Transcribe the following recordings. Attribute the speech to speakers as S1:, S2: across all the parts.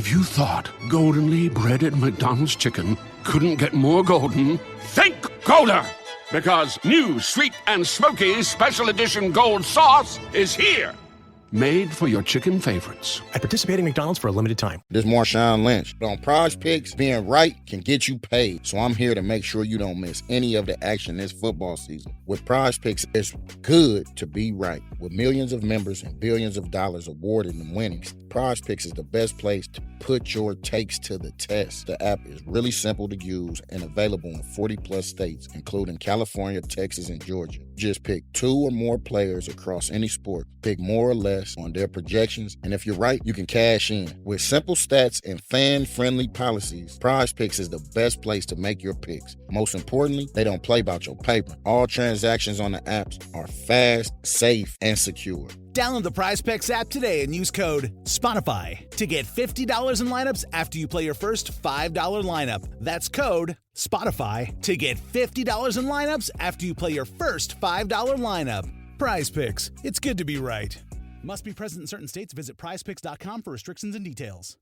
S1: If you thought goldenly breaded McDonald's chicken couldn't get more golden, think Golder! Because new sweet and smoky special edition gold sauce is here. Made for your chicken favorites.
S2: At participating McDonald's for a limited time.
S3: This is Marshawn Lynch. But on Prize Picks, being right can get you paid. So I'm here to make sure you don't miss any of the action this football season. With Prize Picks, it's good to be right. With millions of members and billions of dollars awarded in winnings, Prize Picks is the best place to put your takes to the test. The app is really simple to use and available in 40-plus states, including California, Texas, and Georgia. Just pick 2 or more players across any sport. Pick more or less on their projections, and if you're right, you can cash in. With simple stats and fan-friendly policies, Prize Picks is the best place to make your picks. Most importantly, they don't play about your paper. All transactions on the apps are fast, safe, and secure.
S4: Download the Prize Picks app today and use code SPOTIFY to get $50 in lineups after you play your first $5 lineup. That's code SPOTIFY to get $50 in lineups after you play your first $5 lineup. Prize Picks. It's good to be right. Must be present in certain states. Visit prizepicks.com for restrictions and details.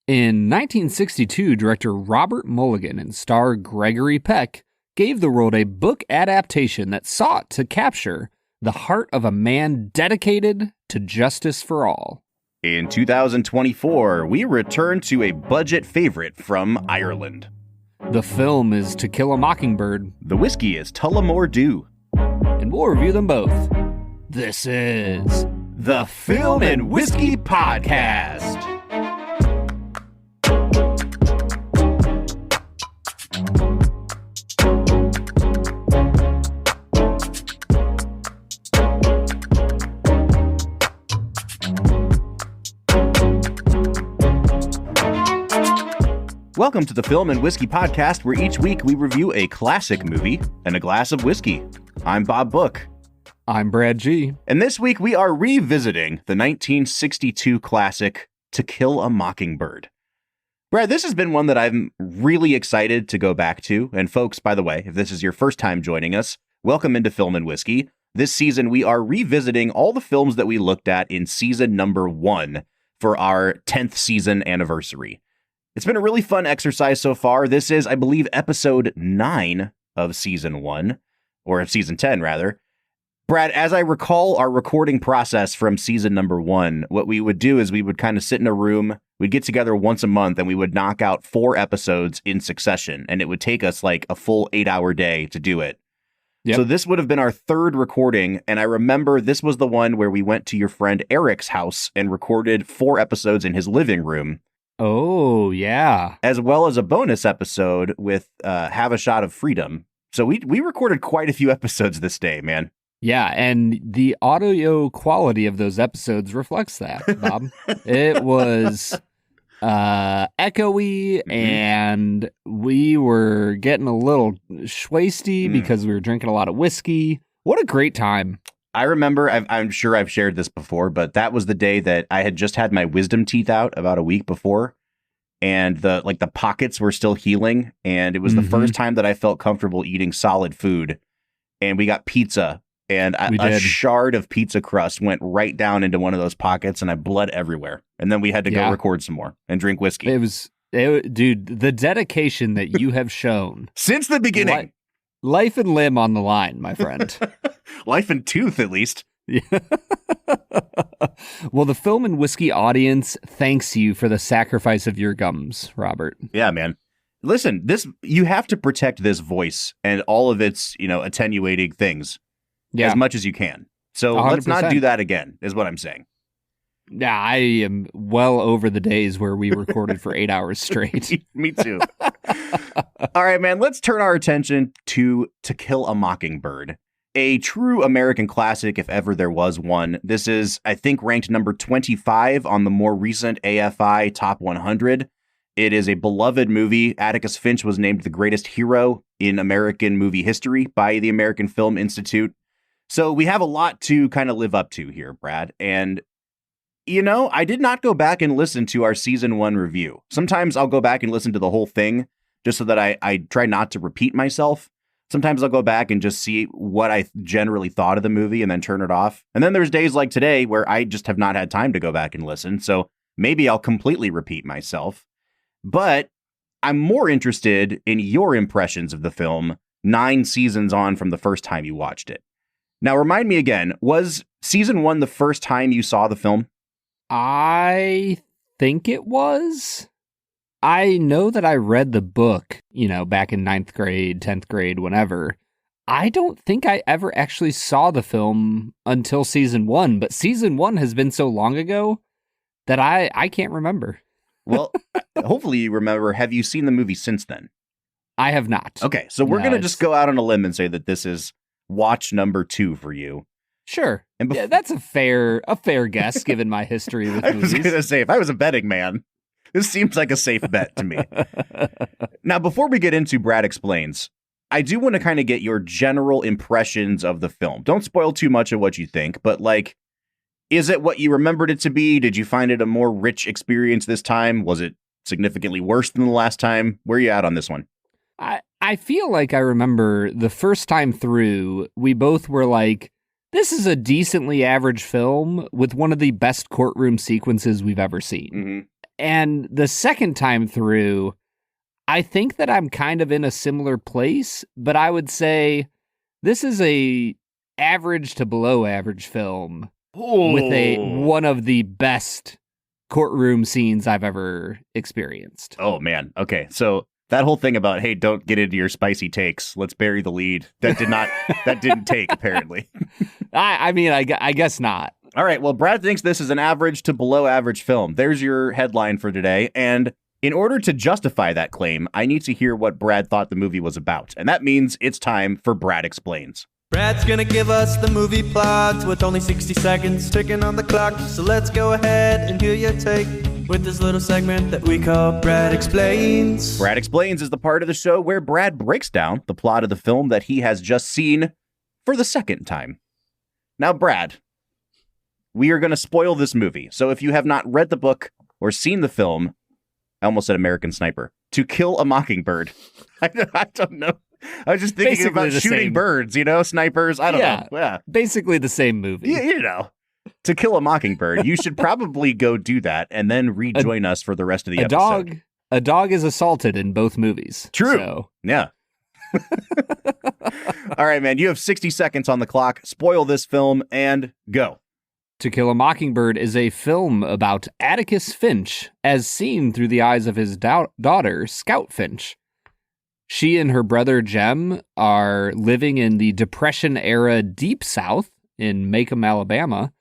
S5: In 1962, director Robert Mulligan and star Gregory Peck gave the world a book adaptation that sought to capture the heart of a man dedicated to justice for all.
S6: In 2024, we return to a budget favorite from Ireland.
S5: The film is To Kill a Mockingbird.
S6: The whiskey is Tullamore D.E.W.
S5: And we'll review them both. This is
S6: the Film and Whiskey Podcast. Welcome to the Film and Whiskey Podcast, where each week we review a classic movie and a glass of whiskey. I'm Bob Book.
S5: I'm Brad G.
S6: And this week we are revisiting the 1962 classic To Kill a Mockingbird. Brad, this has been one that I'm really excited to go back to. And folks, by the way, if this is your first time joining us, welcome into Film and Whiskey. This season we are revisiting all the films that we looked at in season number 1 for our 10th season anniversary. It's been a really fun exercise so far. This is, I believe, episode 9 of season 1, or of season 10, rather. Brad, as I recall our recording process from season number 1, what we would do is we would kind of sit in a room, we'd get together once a month, and we would knock out 4 episodes in succession, and it would take us like a full 8-hour day to do it. Yep. So this would have been our 3rd recording, and I remember this was the one where we went to your friend Eric's house and recorded 4 episodes in his living room.
S5: Oh, yeah.
S6: As well as a bonus episode with Have a Shot of Freedom. So we recorded quite a few episodes this day, man.
S5: Yeah, and the audio quality of those episodes reflects that, Bob. It was echoey, and we were getting a little schwasty because we were drinking a lot of whiskey. What a great time.
S6: I remember, I'm sure I've shared this before, but that was the day that I had just had my wisdom teeth out about a week before, and the pockets were still healing, and it was the first time that I felt comfortable eating solid food, and we got pizza, and a shard of pizza crust went right down into one of those pockets, and I bled everywhere, and then we had to go record some more and drink whiskey.
S5: Dude, the dedication that you have shown
S6: since the beginning.
S5: Life and limb on the line, my friend.
S6: Life and tooth, at least.
S5: Yeah. Well, the Film and Whiskey audience thanks you for the sacrifice of your gums, Robert.
S6: Yeah, man. Listen, you have to protect this voice and all of its, attenuating things as much as you can. So 100%. Let's not do that again, is what I'm saying.
S5: Yeah, I am well over the days where we recorded for 8 hours straight.
S6: Me too. All right, man, let's turn our attention to Kill a Mockingbird, a true American classic if ever there was one. This is, I think, ranked number 25 on the more recent AFI Top 100. It is a beloved movie. Atticus Finch was named the greatest hero in American movie history by the American Film Institute. So we have a lot to kind of live up to here, Brad. And I did not go back and listen to our season 1 review. Sometimes I'll go back and listen to the whole thing just so that I try not to repeat myself. Sometimes I'll go back and just see what I generally thought of the movie and then turn it off. And then there's days like today where I just have not had time to go back and listen. So Maybe I'll completely repeat myself, but I'm more interested in your impressions of the film 9 seasons on from the first time you watched it. Now, remind me again, was season 1 the first time you saw the film?
S5: I think it was. I know that I read the book, back in 9th grade, 10th grade, whenever. I don't think I ever actually saw the film until season 1, but season 1 has been so long ago that I can't remember.
S6: Well, hopefully you remember. Have you seen the movie since then?
S5: I have not.
S6: Okay, so we're going to just go out on a limb and say that this is watch number 2 for you.
S5: Sure. And yeah, that's a fair guess given my history with movies.
S6: I was going to say, if I was a betting man, this seems like a safe bet to me. Now, before we get into Brad Explains, I do want to kind of get your general impressions of the film. Don't spoil too much of what you think, but is it what you remembered it to be? Did you find it a more rich experience this time? Was it significantly worse than the last time? Where are you at on this one?
S5: I feel like I remember the first time through, we both were like, this is a decently average film with one of the best courtroom sequences we've ever seen.
S6: Mm-hmm.
S5: And the second time through, I think that I'm kind of in a similar place, but I would say this is a average to below average film with one of the best courtroom scenes I've ever experienced.
S6: Oh, man. Okay, so that whole thing about, hey, don't get into your spicy takes, let's bury the lead, that didn't take, apparently.
S5: I guess not.
S6: All right, well, Brad thinks this is an average to below average film. There's your headline for today, and in order to justify that claim, I need to hear what Brad thought the movie was about, and that means it's time for Brad Explains.
S7: Brad's gonna give us the movie plot with only 60 seconds ticking on the clock, so let's go ahead and hear your take with this little segment that we call Brad Explains.
S6: Brad Explains is the part of the show where Brad breaks down the plot of the film that he has just seen for the second time. Now, Brad, we are going to spoil this movie, so if you have not read the book or seen the film, I almost said American Sniper, To Kill a Mockingbird. I don't know. I was just thinking
S5: Basically
S6: about shooting birds, snipers. I don't know. Yeah.
S5: Basically the same movie.
S6: To Kill a Mockingbird. You should probably go do that and then rejoin us for the rest of the episode.
S5: A dog is assaulted in both movies.
S6: True.
S5: So.
S6: Yeah. All right, man. You have 60 seconds on the clock. Spoil this film and go.
S5: To Kill a Mockingbird is a film about Atticus Finch as seen through the eyes of his daughter, Scout Finch. She and her brother Jem are living in the Depression-era Deep South in Macomb, Alabama,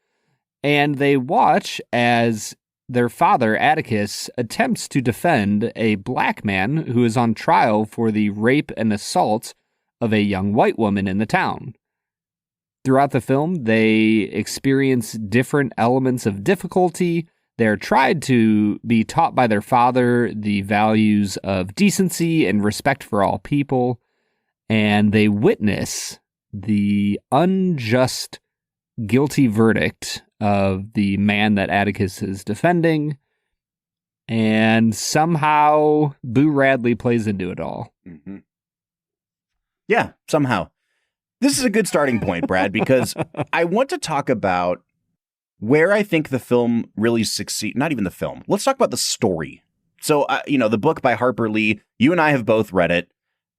S5: and they watch as their father, Atticus, attempts to defend a black man who is on trial for the rape and assault of a young white woman in the town. Throughout the film, they experience different elements of difficulty. They're tried to be taught by their father the values of decency and respect for all people, and they witness the unjust, guilty verdict of the man that Atticus is defending, and somehow Boo Radley plays into it all.
S6: Mm-hmm. Yeah, somehow. This is a good starting point, Brad, because I want to talk about where I think the film really succeeds. Not even the film. Let's talk about the story. So, the book by Harper Lee, you and I have both read it.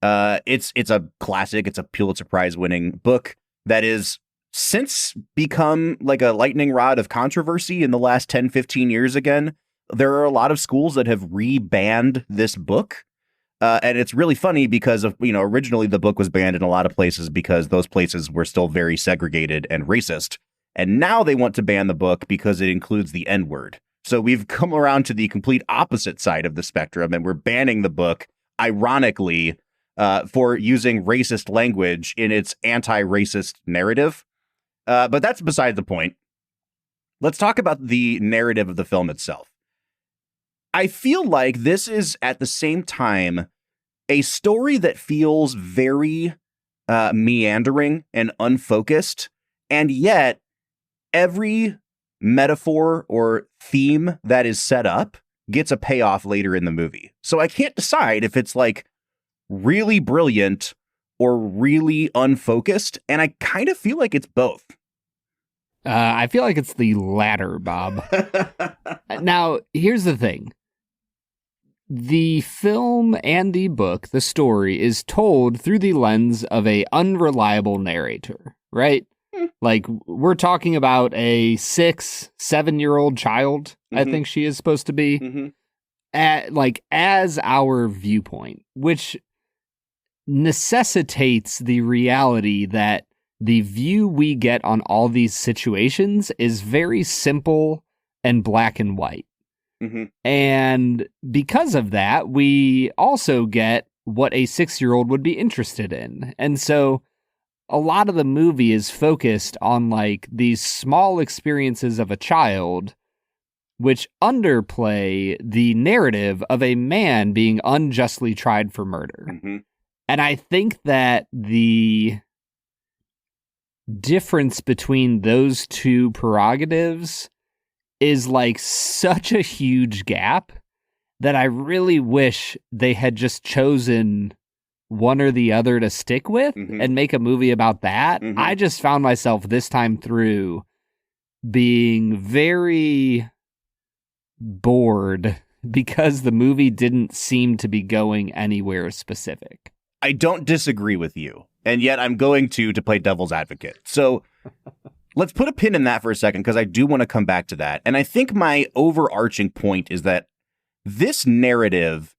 S6: It's a classic. It's a Pulitzer Prize winning book that is since become like a lightning rod of controversy in the last 10, 15 years again. There are a lot of schools that have re-banned this book. And it's really funny because of, originally the book was banned in a lot of places because those places were still very segregated and racist. And now they want to ban the book because it includes the N-word. So we've come around to the complete opposite side of the spectrum, and we're banning the book, ironically, for using racist language in its anti-racist narrative. But that's beside the point. Let's talk about the narrative of the film itself. I feel like this is, at the same time, a story that feels very meandering and unfocused, and yet every metaphor or theme that is set up gets a payoff later in the movie. So I can't decide if it's like really brilliant or really unfocused, and I kind of feel like it's both.
S5: I feel like it's the latter, Bob. Now, here's the thing. The film and the book, the story, is told through the lens of a unreliable narrator, right? Like, we're talking about a 6-7-year-old child, I think she is supposed to be, as our viewpoint, which necessitates the reality that the view we get on all these situations is very simple and black and white. And because of that, we also get what a 6-year-old would be interested in. And so a lot of the movie is focused on like these small experiences of a child, which underplay the narrative of a man being unjustly tried for murder. And I think that the difference between those two prerogatives is like such a huge gap that I really wish they had just chosen one or the other to stick with and make a movie about that. I just found myself this time through being very bored because the movie didn't seem to be going anywhere specific.
S6: I don't disagree with you, and yet I'm going to play devil's advocate. So let's put a pin in that for a second, because I do want to come back to that. And I think my overarching point is that this narrative,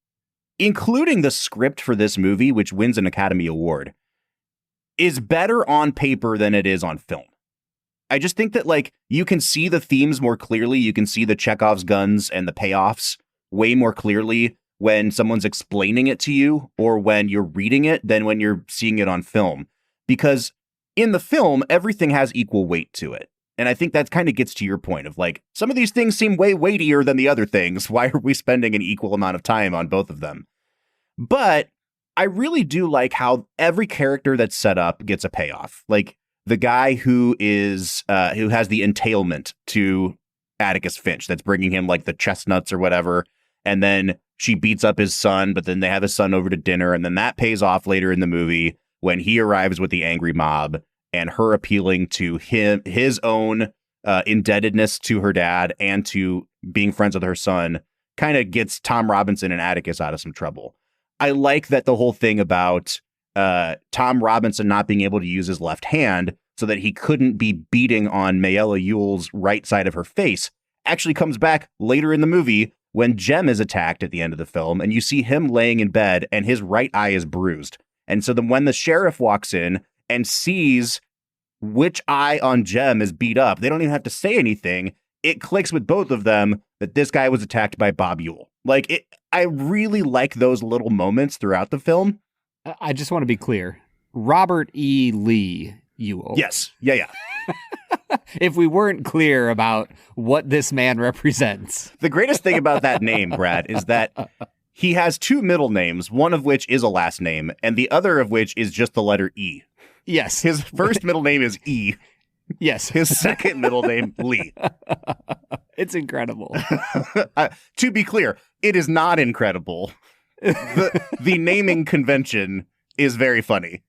S6: including the script for this movie, which wins an Academy Award, is better on paper than it is on film. I just think that, like, you can see the themes more clearly. You can see the Chekhov's guns and the payoffs way more clearly when someone's explaining it to you or when you're reading it than when you're seeing it on film. Because in the film, everything has equal weight to it. And I think that kind of gets to your point of, like, some of these things seem way weightier than the other things. Why are we spending an equal amount of time on both of them? But I really do like how every character that's set up gets a payoff. Like, the guy who has the entailment to Atticus Finch that's bringing him, like, the chestnuts or whatever. And then she beats up his son, but then they have his son over to dinner. And then that pays off later in the movie when he arrives with the angry mob and her appealing to his own indebtedness to her dad and to being friends with her son kind of gets Tom Robinson and Atticus out of some trouble. I like that the whole thing about Tom Robinson not being able to use his left hand so that he couldn't be beating on Mayella Ewell's right side of her face actually comes back later in the movie when Jem is attacked at the end of the film, and you see him laying in bed and his right eye is bruised. And so then when the sheriff walks in and sees which eye on Jem is beat up, they don't even have to say anything. It clicks with both of them that this guy was attacked by Bob Ewell. Like, I really like those little moments throughout the film.
S5: I just want to be clear. Robert E. Lee Ewell.
S6: Yes. Yeah.
S5: If we weren't clear about what this man represents.
S6: The greatest thing about that name, Brad, is that he has two middle names, one of which is a last name, and the other of which is just the letter E.
S5: Yes.
S6: His first middle name is E.
S5: Yes.
S6: His second middle name, Lee.
S5: It's incredible.
S6: To be clear, it is not incredible. The naming convention is very funny.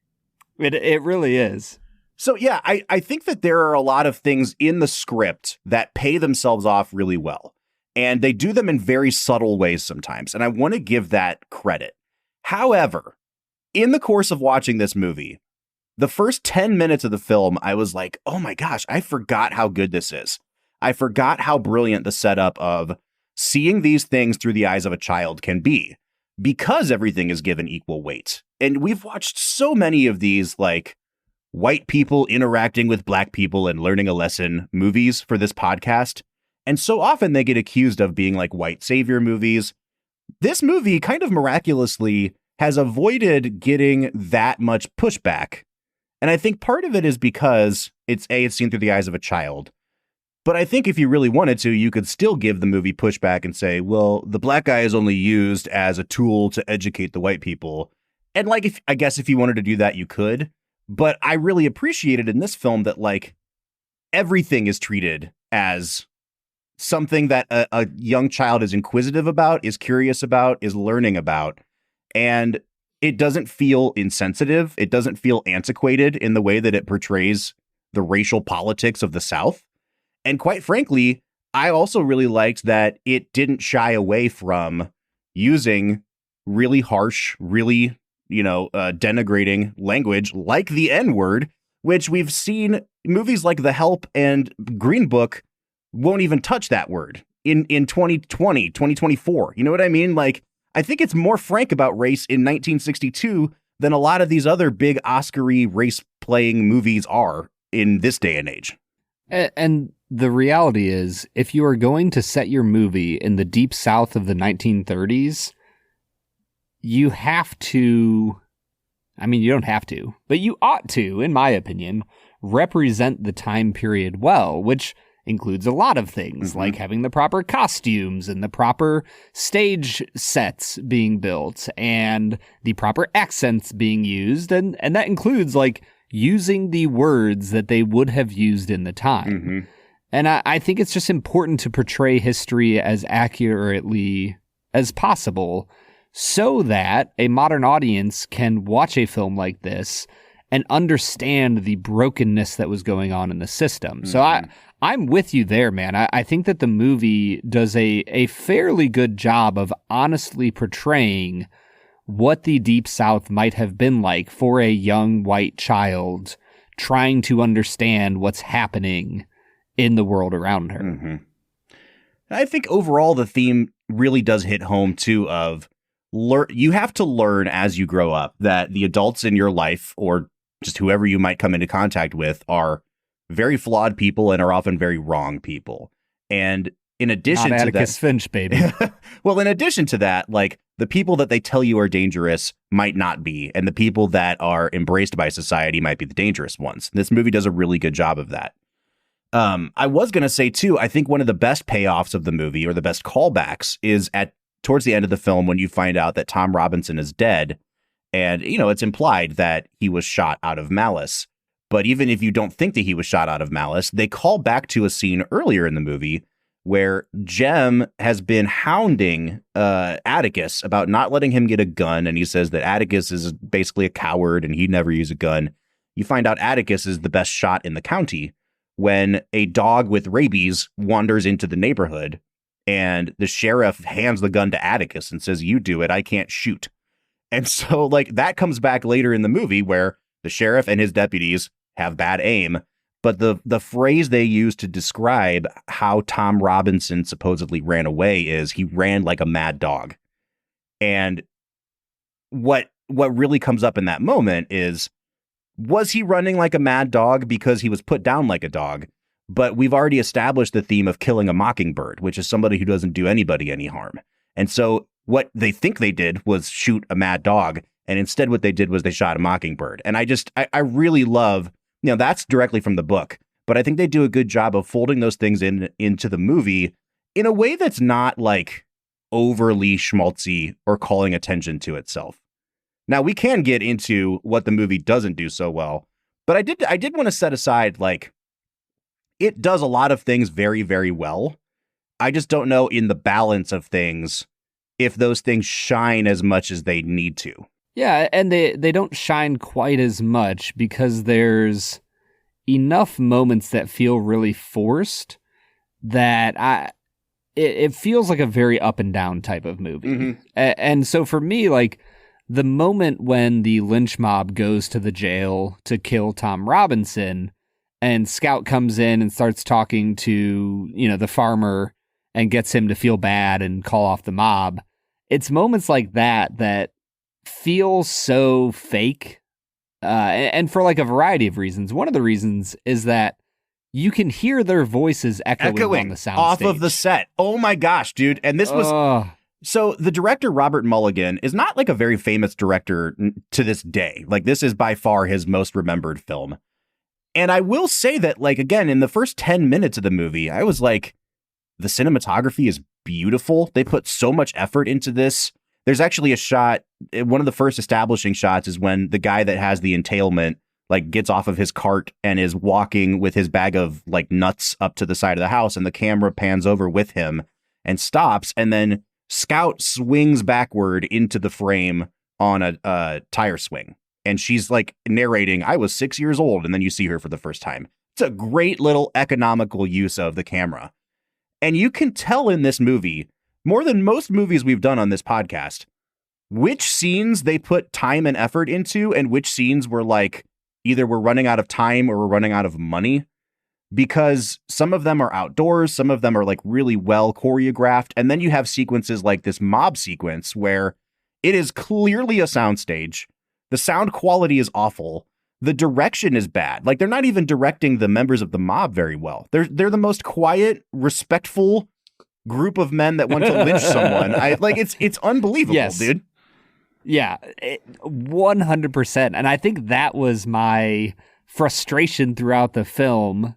S5: It really is.
S6: So, yeah, I think that there are a lot of things in the script that pay themselves off really well. And they do them in very subtle ways sometimes. And I want to give that credit. However, in the course of watching this movie, the first 10 minutes of the film, I was like, oh my gosh, I forgot how good this is. I forgot how brilliant the setup of seeing these things through the eyes of a child can be, because everything is given equal weight. And we've watched so many of these, like, white people interacting with black people and learning a lesson movies for this podcast. And so often they get accused of being like white savior movies. This movie kind of miraculously has avoided getting that much pushback. And I think part of it is because it's seen through the eyes of a child. But I think if you really wanted to, you could still give the movie pushback and say, well, the black guy is only used as a tool to educate the white people. And, like, I guess if you wanted to do that, you could. But I really appreciated in this film that, like, everything is treated as something that a young child is inquisitive about, is curious about, is learning about. And it doesn't feel insensitive. It doesn't feel antiquated in the way that it portrays the racial politics of the South. And quite frankly, I also really liked that it didn't shy away from using really harsh, really, denigrating language like the N-word, which we've seen movies like The Help and Green Book won't even touch that word in 2020, 2024. You know what I mean? Like, I think it's more frank about race in 1962 than a lot of these other big Oscar-y race-playing movies are in this day and age.
S5: And the reality is, if you are going to set your movie in the deep South of the 1930s, you have to, I mean, you don't have to, but you ought to, in my opinion, represent the time period well, which includes a lot of things, like having the proper costumes and the proper stage sets being built and the proper accents being used. And that includes, like, using the words that they would have used in the time. And I think it's just important to portray history as accurately as possible so that a modern audience can watch a film like this and understand the brokenness that was going on in the system. So I'm with you there, man. I think that the movie does a fairly good job of honestly portraying what the Deep South might have been like for a young white child trying to understand what's happening in the world around her.
S6: I think overall the theme really does hit home too of you have to learn as you grow up that the adults in your life, or just whoever you might come into contact with, are very flawed people and are often very wrong people. And in addition
S5: Not
S6: to
S5: Atticus
S6: that,
S5: Finch, baby.
S6: well, in addition to that, like, the people that they tell you are dangerous might not be, and the people that are embraced by society might be the dangerous ones. This movie does a really good job of that. I was going to say, too, I think one of the best payoffs of the movie, or the best callbacks, is towards the end of the film when you find out that Tom Robinson is dead. And, it's implied that he was shot out of malice. But even if you don't think that he was shot out of malice, they call back to a scene earlier in the movie where Jem has been hounding Atticus about not letting him get a gun. And he says that Atticus is basically a coward and he'd never use a gun. You find out Atticus is the best shot in the county when a dog with rabies wanders into the neighborhood and the sheriff hands the gun to Atticus and says, "You do it, I can't shoot." And so, like, that comes back later in the movie where the sheriff and his deputies have bad aim. But the phrase they use to describe how Tom Robinson supposedly ran away is he ran like a mad dog. And what really comes up in that moment is, was he running like a mad dog because he was put down like a dog? But we've already established the theme of killing a mockingbird, which is somebody who doesn't do anybody any harm. And so what they think they did was shoot a mad dog. And instead what they did was they shot a mockingbird. And I really love, that's directly from the book. But I think they do a good job of folding those things into the movie in a way that's not like overly schmaltzy or calling attention to itself. Now, we can get into what the movie doesn't do so well, but I did want to set aside, like, it does a lot of things very, very well. I just don't know in the balance of things if those things shine as much as they need to.
S5: Yeah, and they don't shine quite as much because there's enough moments that feel really forced that it feels like a very up and down type of movie. And so for me, like, the moment when the lynch mob goes to the jail to kill Tom Robinson and Scout comes in and starts talking to, the farmer and gets him to feel bad and call off the mob, it's moments like that feel so fake. And for like a variety of reasons. One of the reasons is that you can hear their voices echoing on the sound
S6: off
S5: stage.
S6: Of the set. Oh my gosh, dude. And this was... So the director, Robert Mulligan, is not like a very famous director to this day. Like, this is by far his most remembered film. And I will say that, like, again, in the first 10 minutes of the movie, I was like, the cinematography is beautiful. They put so much effort into this. There's actually a shot, one of the first establishing shots is when the guy that has the entailment, like, gets off of his cart and is walking with his bag of, like, nuts up to the side of the house, and the camera pans over with him and stops, and then Scout swings backward into the frame on a tire swing. And she's like narrating, "I was 6 years old." And then you see her for the first time. It's a great little economical use of the camera. And you can tell in this movie, more than most movies we've done on this podcast, which scenes they put time and effort into and which scenes were like, either we're running out of time or we're running out of money. Because some of them are outdoors, some of them are like really well choreographed. And then you have sequences like this mob sequence where it is clearly a soundstage. The sound quality is awful. The direction is bad. Like, they're not even directing the members of the mob very well. They're the most quiet, respectful group of men that want to lynch someone. It's unbelievable, yes. Dude.
S5: Yeah, 100%. And I think that was my frustration throughout the film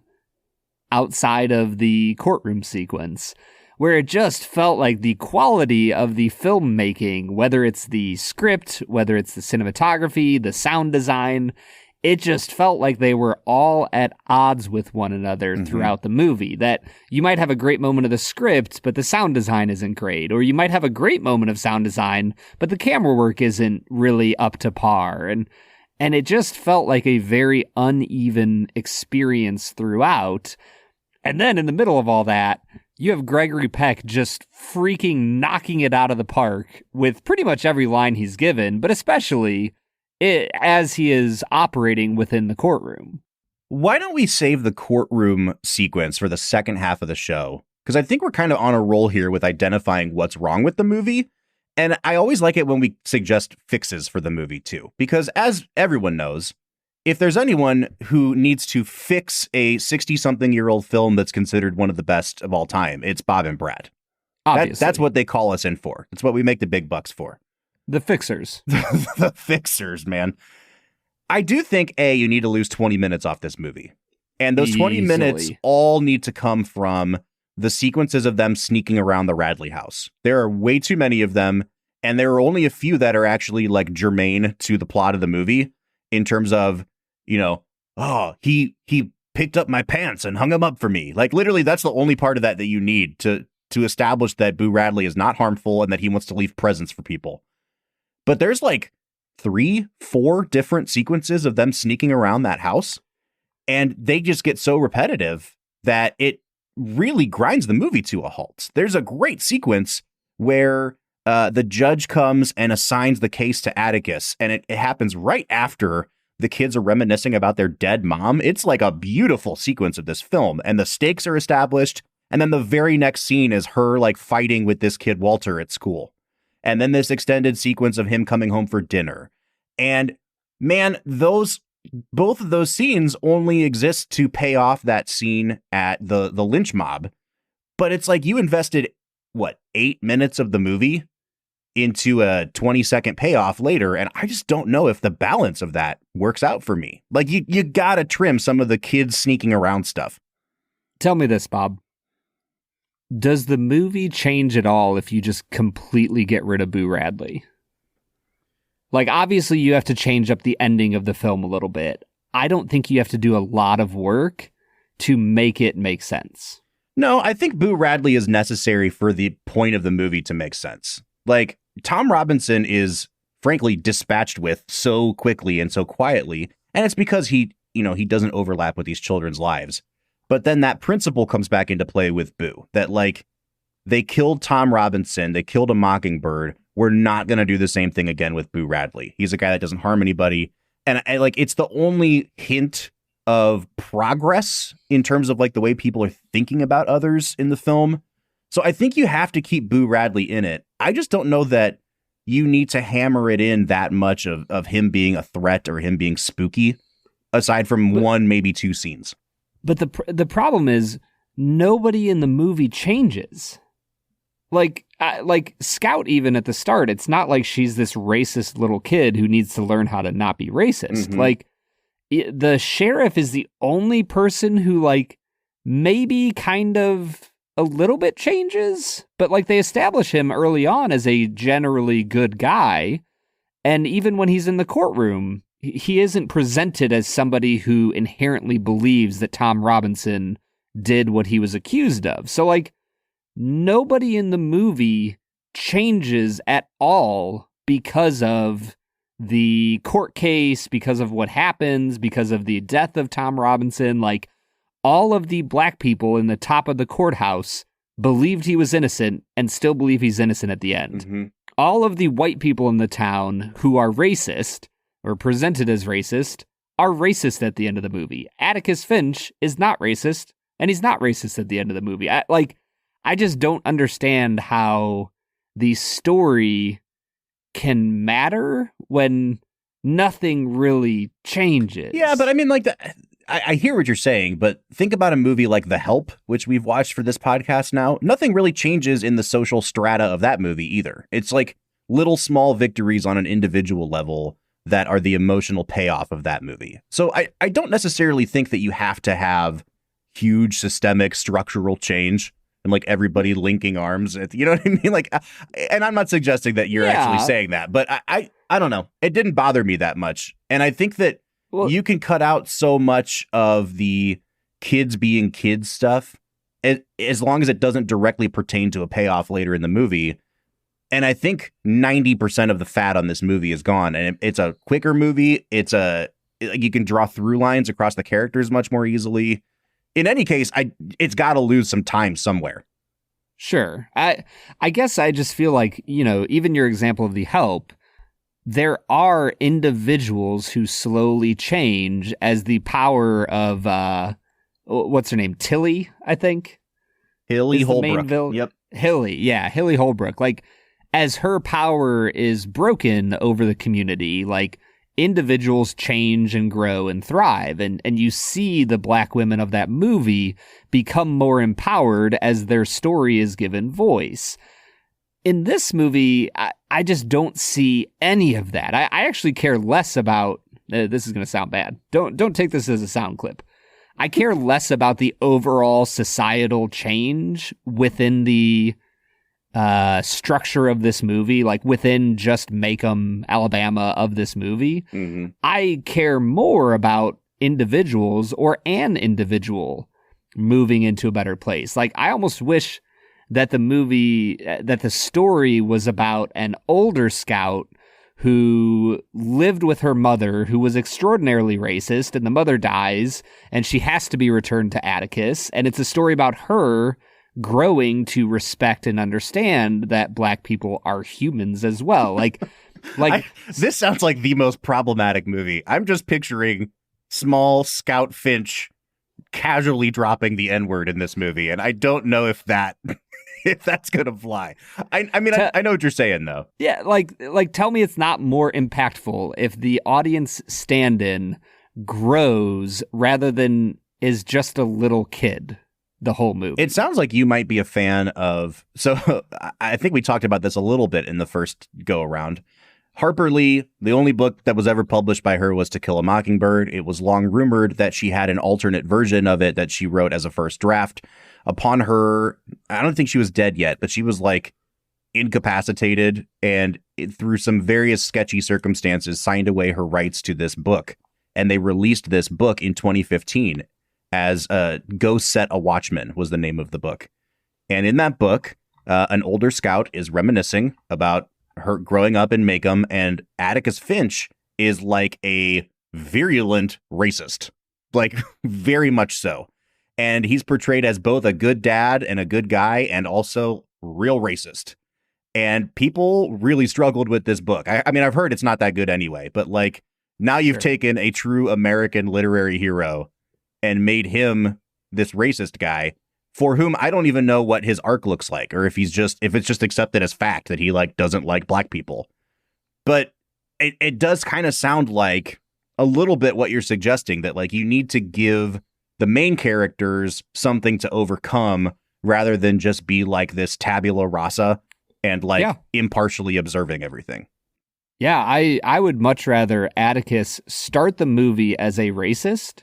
S5: outside of the courtroom sequence, where it just felt like the quality of the filmmaking, whether it's the script, whether it's the cinematography, the sound design, it just felt like they were all at odds with one another throughout the movie. That you might have a great moment of the script, but the sound design isn't great. Or you might have a great moment of sound design, but the camera work isn't really up to par. And it just felt like a very uneven experience throughout. And then in the middle of all that, you have Gregory Peck just freaking knocking it out of the park with pretty much every line he's given, but especially as he is operating within the courtroom.
S6: Why don't we save the courtroom sequence for the second half of the show? Because I think we're kind of on a roll here with identifying what's wrong with the movie. And I always like it when we suggest fixes for the movie, too. Because as everyone knows, if there's anyone who needs to fix a 60-something-year-old film that's considered one of the best of all time, it's Bob and Brad. That's what they call us in for. It's what we make the big bucks for.
S5: The fixers.
S6: The fixers, man. I do think, you need to lose 20 minutes off this movie. And those 20 minutes all need to come from the sequences of them sneaking around the Radley house. There are way too many of them, and there are only a few that are actually like germane to the plot of the movie in terms of, he picked up my pants and hung them up for me. Like, literally, that's the only part of that you need to establish that Boo Radley is not harmful and that he wants to leave presents for people. But there's like 3-4 different sequences of them sneaking around that house, and they just get so repetitive that it really grinds the movie to a halt. There's a great sequence where the judge comes and assigns the case to Atticus, and it happens right after the kids are reminiscing about their dead mom. It's like a beautiful sequence of this film, and the stakes are established. And then the very next scene is her like fighting with this kid, Walter, at school. And then this extended sequence of him coming home for dinner. And man, both of those scenes only exist to pay off that scene at the lynch mob. But it's like you invested, 8 minutes of the movie into a 20-second payoff later. And I just don't know if the balance of that works out for me. Like, you gotta trim some of the kids sneaking around stuff.
S5: Tell me this, Bob. Does the movie change at all if you just completely get rid of Boo Radley? Like, obviously, you have to change up the ending of the film a little bit. I don't think you have to do a lot of work to make it make sense.
S6: No, I think Boo Radley is necessary for the point of the movie to make sense. Like, Tom Robinson is, frankly, dispatched with so quickly and so quietly, and it's because he doesn't overlap with these children's lives. But then that principle comes back into play with Boo, that like they killed Tom Robinson, they killed a Mockingbird. We're not going to do the same thing again with Boo Radley. He's a guy that doesn't harm anybody. And it's the only hint of progress in terms of like the way people are thinking about others in the film. So I think you have to keep Boo Radley in it. I just don't know that you need to hammer it in that much of him being a threat or him being spooky, aside from one, maybe 2 scenes.
S5: But the problem is nobody in the movie changes. Like Scout, even at the start, it's not like she's this racist little kid who needs to learn how to not be racist. Mm-hmm. Like, the sheriff is the only person who like maybe kind of a little bit changes, but like they establish him early on as a generally good guy. And even when he's in the courtroom, he isn't presented as somebody who inherently believes that Tom Robinson did what he was accused of. So, like, nobody in the movie changes at all because of the court case, because of what happens, because of the death of Tom Robinson. Like, all of the black people in the top of the courthouse believed he was innocent and still believe he's innocent at the end.
S6: Mm-hmm.
S5: All of the white people in the town who are racist or presented as racist are racist at the end of the movie. Atticus Finch is not racist, and he's not racist at the end of the movie. I just don't understand how the story can matter when nothing really changes.
S6: Yeah, but I mean, like, I hear what you're saying, but think about a movie like The Help, which we've watched for this podcast now. Nothing really changes in the social strata of that movie either. It's like little small victories on an individual level that are the emotional payoff of that movie. So I don't necessarily think that you have to have huge systemic structural change and like everybody linking arms. You know what I mean? Like, and I'm not suggesting that you're actually saying that, but I don't know. It didn't bother me that much. And I think that you can cut out so much of the kids being kids stuff as long as it doesn't directly pertain to a payoff later in the movie. And I think 90% of the fat on this movie is gone. And it's a quicker movie. You can draw through lines across the characters much more easily. In any case, it's got to lose some time somewhere.
S5: Sure. I guess I just feel like, even your example of The Help, there are individuals who slowly change as the power of, what's her name? Tilly, I think.
S6: Hilly Holbrook. Yep.
S5: Hilly Holbrook. Like, as her power is broken over the community, like, individuals change and grow and thrive. And you see the black women of that movie become more empowered as their story is given voice. In this movie, I just don't see any of that. I actually care less about, this is going to sound bad. Don't take this as a sound clip. I care less about the overall societal change within the structure of this movie, like within just Macomb, Alabama of this movie.
S6: Mm-hmm.
S5: I care more about individuals or an individual moving into a better place. Like, I almost wish that the story was about an older scout who lived with her mother, who was extraordinarily racist, and the mother dies, and she has to be returned to Atticus. And it's a story about her growing to respect and understand that black people are humans as well.
S6: This sounds like the most problematic movie. I'm just picturing small Scout Finch casually dropping the N-word in this movie, and I don't know if that's gonna fly. I mean, I know what you're saying though.
S5: Yeah, like tell me it's not more impactful if the audience stand-in grows rather than is just a little kid the whole movie.
S6: It sounds like you might be a fan of, so I think we talked about this a little bit in the first go around. Harper Lee, the only book that was ever published by her was To Kill a Mockingbird. It was long rumored that she had an alternate version of it that she wrote as a first draft. Upon her, I don't think she was dead yet, but she was like incapacitated and through some various sketchy circumstances signed away her rights to this book. And they released this book in 2015 as Go Set a Watchman was the name of the book. And in that book, an older scout is reminiscing about her growing up in Macomb, and Atticus Finch is like a virulent racist, like very much so. And he's portrayed as both a good dad and a good guy and also real racist. And people really struggled with this book. I mean, I've heard it's not that good anyway, but like now you've taken a true American literary hero and made him this racist guy for whom I don't even know what his arc looks like, or if it's just accepted as fact that he like doesn't like black people. But it does kind of sound like a little bit what you're suggesting, that like you need to give the main characters something to overcome rather than just be like this tabula rasa and like impartially observing everything.
S5: Yeah, I would much rather Atticus start the movie as a racist,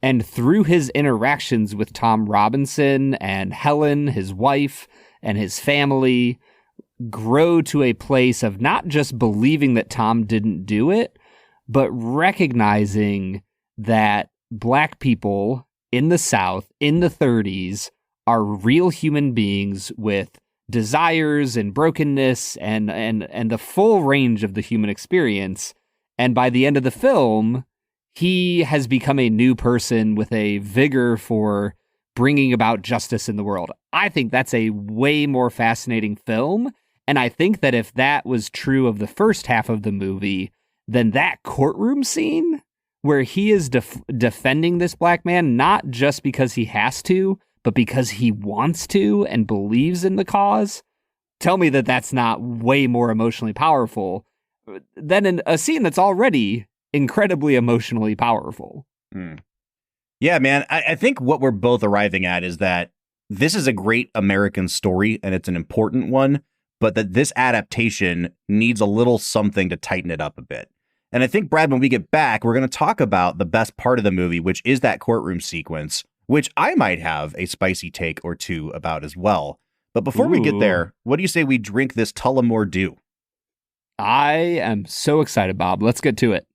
S5: and through his interactions with Tom Robinson and Helen, his wife, and his family, grow to a place of not just believing that Tom didn't do it, but recognizing that black people in the South in the 30s are real human beings with desires and brokenness and the full range of the human experience. And by the end of the film, he has become a new person with a vigor for bringing about justice in the world. I think that's a way more fascinating film. And I think that if that was true of the first half of the movie, then that courtroom scene where he is defending this black man, not just because he has to, but because he wants to and believes in the cause, tell me that that's not way more emotionally powerful than a scene that's already incredibly emotionally powerful.
S6: Yeah, man. I think what we're both arriving at is that this is a great American story and it's an important one, but that this adaptation needs a little something to tighten it up a bit. And I think, Brad, when we get back, we're going to talk about the best part of the movie, which is that courtroom sequence, which I might have a spicy take or two about as well. But before we get there, what do you say we drink this Tullamore D.E.W?
S5: I am so excited, Bob. Let's get to it.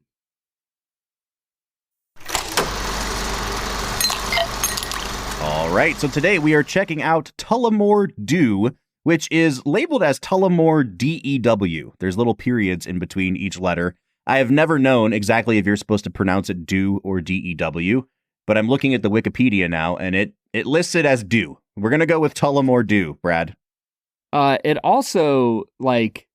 S6: All right, so today we are checking out Tullamore D.E.W, which is labeled as Tullamore D.E.W. There's little periods in between each letter. I have never known exactly if you're supposed to pronounce it D.E.W or D.E.W, but I'm looking at the Wikipedia now, and it lists it as D.E.W. We're going to go with Tullamore D.E.W, Brad.
S5: It also, like,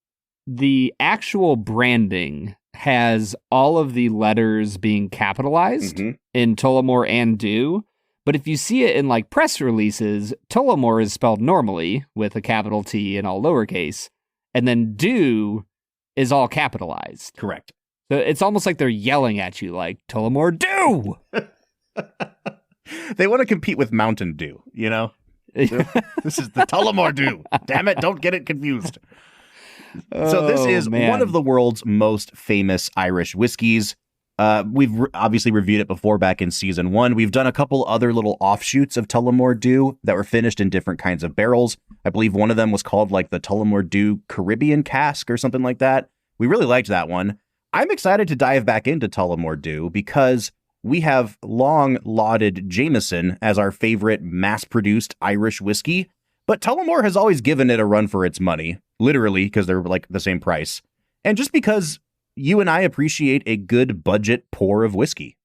S5: the actual branding has all of the letters being capitalized in Tullamore and D.E.W. But if you see it in like press releases, Tullamore is spelled normally with a capital T and all lowercase, and then D.E.W is all capitalized.
S6: Correct.
S5: So it's almost like they're yelling at you like, Tullamore D.E.W!
S6: They want to compete with Mountain Dew, you know? This is the Tullamore D.E.W. Damn it, don't get it confused. So this is one of the world's most famous Irish whiskeys. We've obviously reviewed it before back in season 1. We've done a couple other little offshoots of Tullamore D.E.W that were finished in different kinds of barrels. I believe one of them was called like the Tullamore D.E.W Caribbean cask or something like that. We really liked that one. I'm excited to dive back into Tullamore D.E.W because we have long lauded Jameson as our favorite mass-produced Irish whiskey, but Tullamore has always given it a run for its money, literally because they're like the same price, and just because you and I appreciate a good budget pour of whiskey.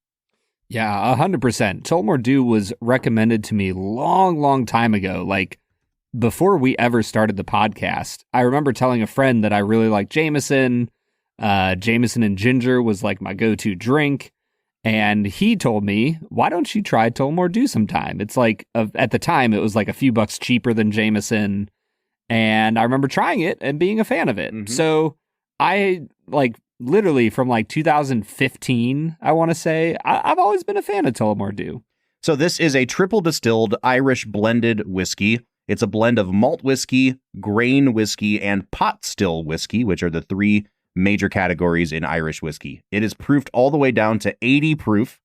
S5: Yeah, 100%. Tullamore D.E.W was recommended to me long time ago, like before we ever started the podcast. I remember telling a friend that I really like Jameson. Jameson and ginger was like my go-to drink. And he told me, why don't you try Tullamore D.E.W sometime? It's like, at the time, it was like a few bucks cheaper than Jameson. And I remember trying it and being a fan of it. So I, like, literally from like 2015, I want to say, I've always been a fan of Tullamore D.E.W.
S6: So this is a triple distilled Irish blended whiskey. It's a blend of malt whiskey, grain whiskey, and pot still whiskey, which are the three major categories in Irish whiskey. It is proofed all the way down to 80 proof,